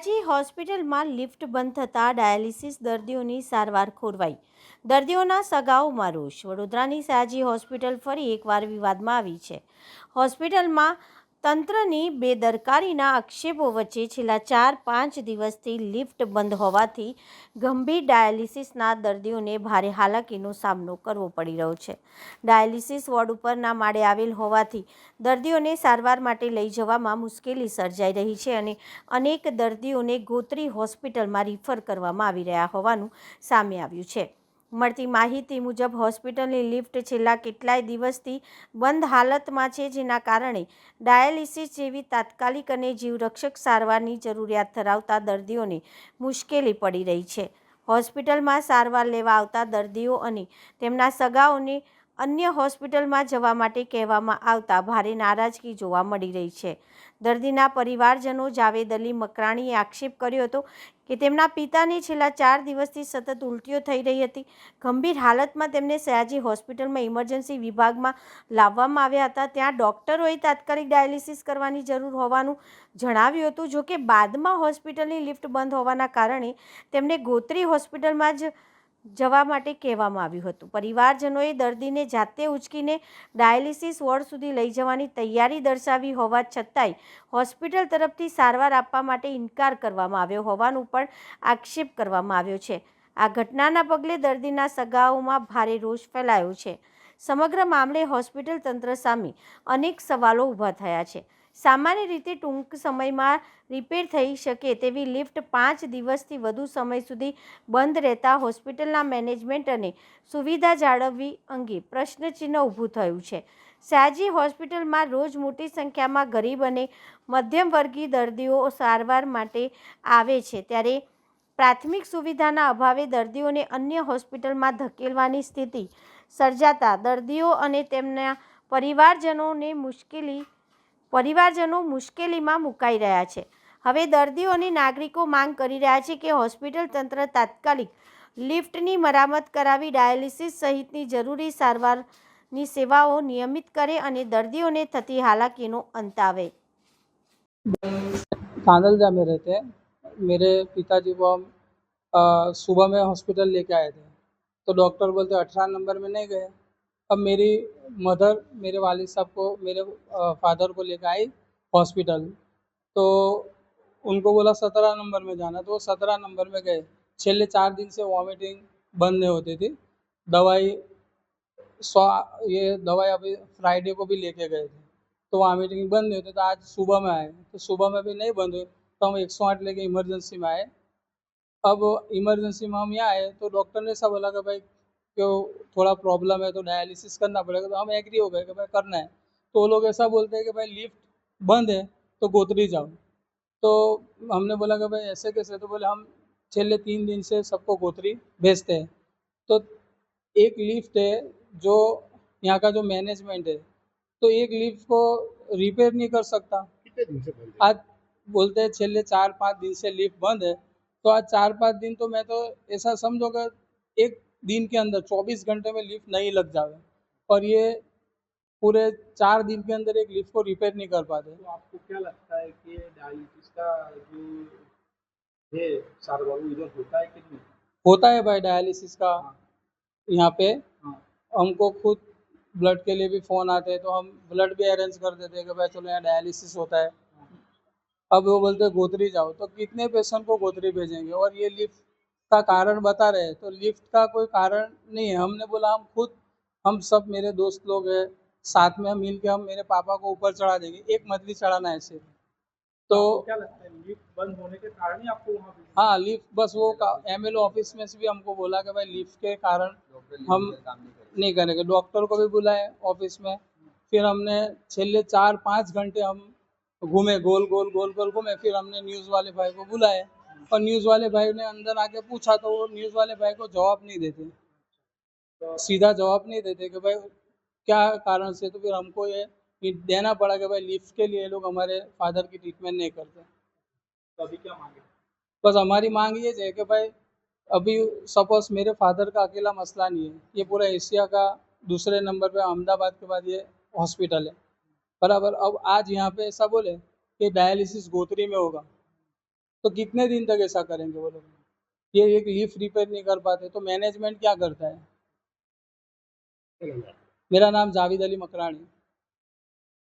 સયાજી હોસ્પિટલમાં લિફ્ટ બંધ થતાં ડાયાલિસિસ દર્દીઓની સારવાર ખોરવાઈ. દર્દીઓના સગાઓમાં રોષ. વડોદરાની સયાજી હોસ્પિટલ ફરી એકવાર વિવાદમાં આવી છે. હોસ્પિટલમાં તંત્રની બેદરકારીના આક્ષેપો વચ્ચે છેલ્લા 4-5 દિવસથી લિફ્ટ બંધ હોવાથી ગંભીર ડાયાલિસિસના દર્દીઓને ભારે હાલાકીનો સામનો કરવો પડી રહ્યો છે. ડાયાલિસિસ વોર્ડ ઉપરના માળે આવેલ હોવાથી દર્દીઓને સારવાર માટે લઈ જવામાં મુશ્કેલી સર્જાઈ રહી છે અને અનેક દર્દીઓને ગોત્રી હોસ્પિટલમાં રિફર કરવામાં આવી રહ્યા હોવાનું સામે આવ્યું છે. મળતી માહિતી મુજબ હોસ્પિટલની લિફ્ટ છેલ્લા કેટલાય દિવસથી બંધ હાલતમાં છે, જેના કારણે ડાયાલિસિસ જેવી તાત્કાલિક અને જીવરક્ષક સારવારની જરૂરિયાત ધરાવતા દર્દીઓને મુશ્કેલી પડી રહી છે. હોસ્પિટલમાં સારવાર લેવા આવતા દર્દીઓ અને તેમના સગાઓને અન્ય હોસ્પિટલમાં જવા માટે કહેવામાં આવતા ભારે નારાજગી જોવા મળી રહી છે. દર્દીના પરિવારજનો જાવેદ અલી મકરાણીએ આક્ષેપ કર્યો હતો કે તેમના પિતાને છેલ્લા 4 દિવસથી સતત ઉલટીઓ થઈ રહી હતી. ગંભીર હાલતમાં તેમને સયાજી હોસ્પિટલમાં ઇમરજન્સી વિભાગમાં લાવવામાં આવ્યા હતા. ત્યાં ડૉક્ટરોએ તાત્કાલિક ડાયાલિસિસ કરવાની જરૂર હોવાનું જણાવ્યું હતું. જોકે બાદમાં હોસ્પિટલની લિફ્ટ બંધ હોવાના કારણે તેમને ગોત્રી હોસ્પિટલમાં જ જવા માટે કહેવામાં આવ્યું હતું. પરિવારજનોએ દર્દીને જાતે ઉચકીને ડાયાલિસિસ વોર્ડ સુધી લઈ જવાની તૈયારી દર્શાવી હોવા છતાંય હોસ્પિટલ તરફથી સારવાર આપવા માટે ઇનકાર કરવામાં આવ્યો હોવાનું પણ આક્ષેપ કરવામાં આવ્યો છે. આ ઘટનાના પગલે દર્દીના સગાઓમાં ભારે રોષ ફેલાયો છે. સમગ્ર મામલે હોસ્પિટલ તંત્ર સામે અનેક સવાલો ઊભા થયા છે. સામાન્ય રીતે ટૂંક સમયમાં રિપેર થઈ શકે તેવી લિફ્ટ 5 દિવસથી વધુ સમય સુધી બંધ રહેતા હોસ્પિટલના મેનેજમેન્ટ અને સુવિધા જાળવવી અંગે પ્રશ્નચિહ્ન ઊભું થયું છે. સયાજી હોસ્પિટલમાં રોજ મોટી સંખ્યામાં ગરીબ અને મધ્યમવર્ગીય દર્દીઓ સારવાર માટે આવે છે, ત્યારે પ્રાથમિક સુવિધાના અભાવે દર્દીઓને અન્ય હોસ્પિટલમાં ધકેલવાની સ્થિતિ સર્જાતા દર્દીઓ અને તેમના પરિવારજનો મુશ્કેલીમાં મુકાઈ રહ્યા છે. હવે દર્દીઓ અને નાગરિકો માંગ કરી રહ્યા છે કે હોસ્પિટલ તંત્ર તાત્કાલિક લિફ્ટની મરામત કરાવી ડાયાલિસિસ સહિતની જરૂરી સારવારની સેવાઓ નિયમિત કરે અને દર્દીઓને થતી હાલાકીનો અંત આવે. कांदलजा में रहते हैं। मेरे पिताजी को हम सुबह में हॉस्पिटल लेके आए थे, तो डॉक्टर बोलते 18 नंबर में नहीं गए। अब मेरी मदर मेरे वालिद साहब को, मेरे फादर को लेकर आई हॉस्पिटल, तो उनको बोला 17 नंबर में जाना, तो वो 17 नंबर में गए। छेल्ले 4 दिन से वॉमिटिंग बंद नहीं होती थी। दवाई अभी फ्राइडे को भी लेके गए थे, तो वॉमिटिंग बंद नहीं होती। तो आज सुबह में आए, तो सुबह में भी नहीं बंद हुई, तो हम 108 लेके इमरजेंसी में आए। अब इमरजेंसी में हम यहाँ आए तो डॉक्टर ने सब बोला कि भाई क्यों थोड़ा प्रॉब्लम है तो डायलिसिस करना पड़ेगा। तो हम एग्री हो गए कि भाई करना है। तो वो लोग ऐसा बोलते हैं कि भाई लिफ्ट बंद है तो गोत्री जाओ। तो हमने बोला कि भाई ऐसे कैसे, तो बोले हम छेल्ले 3 दिन से सबको गोत्री भेजते हैं। तो एक लिफ्ट है जो यहाँ का जो मैनेजमेंट है, तो एक लिफ्ट को रिपेयर नहीं कर सकता। कितने दिन से बंद है? आज बोलते हैं छेल्ले 4-5 दिन से लिफ्ट बंद है, तो आज 4-5 दिन तो मैं तो ऐसा समझो कि एक दिन के अंदर 24 घंटे में लिफ्ट नहीं लग जावे, और ये पूरे 4 दिन के अंदर एक लिफ्ट को रिपेयर नहीं कर पाते। तो आपको क्या लगता है कि डायलिसिस का जो है सारवार वो इधर होता है कि नहीं? होता है भाई डायलिसिस का। यहाँ पे हाँ। हमको खुद ब्लड के लिए भी फ़ोन आते हैं, तो हम ब्लड भी अरेंज कर देते हैं कि भाई चलो यहाँ डायलिसिस होता है। अब वो बोलते हैं गोत्री जाओ, तो कितने पेशेंट को गोत्री भेजेंगे? और ये लिफ्ट का कारण बता रहे हैं, तो लिफ्ट का कोई कारण नहीं है। हमने बोला हम सब मेरे दोस्त लोग हैं, साथ में हम मिल के हम मेरे पापा को ऊपर चढ़ा देंगे, एक मछली चढ़ाना है सिर्फ। तो आपको क्या लगता है लिफ्ट बंद होने के कारण ही आपको वहाँ भेजना? हाँ, लिफ्ट बस वो MLO ऑफिस में से भी हमको बोला कि भाई लिफ्ट के कारण हम नहीं करेंगे। डॉक्टर को भी बुलाए ऑफिस में, फिर हमने छेल्ले 4-5 घंटे हम घूमे, गोल गोल घूमे। फिर हमने न्यूज़ वाले भाई को बुलाए, और न्यूज़ वाले भाई ने अंदर आके पूछा, तो वो न्यूज़ वाले भाई को जवाब नहीं देते, सीधा जवाब नहीं देते कि भाई क्या कारण से। तो फिर हमको ये देना पड़ा कि भाई लिफ्ट के लिए ये लोग हमारे फादर की ट्रीटमेंट नहीं करते। तो अभी क्या मांगे? बस हमारी मांग ये है कि भाई अभी सपोज मेरे फादर का अकेला मसला नहीं है, ये पूरा एशिया का दूसरे नंबर पे अहमदाबाद के बाद ये हॉस्पिटल है, बराबर। अब आज यहाँ पे ऐसा बोले कि डायलिसिस गोत्री में होगा, तो कितने दिन तक ऐसा करेंगे वो लोग? ये एक लिफ्ट रिपेयर नहीं कर पाते तो मैनेजमेंट क्या करता है? मेरा नाम जावेद अली मकरानी।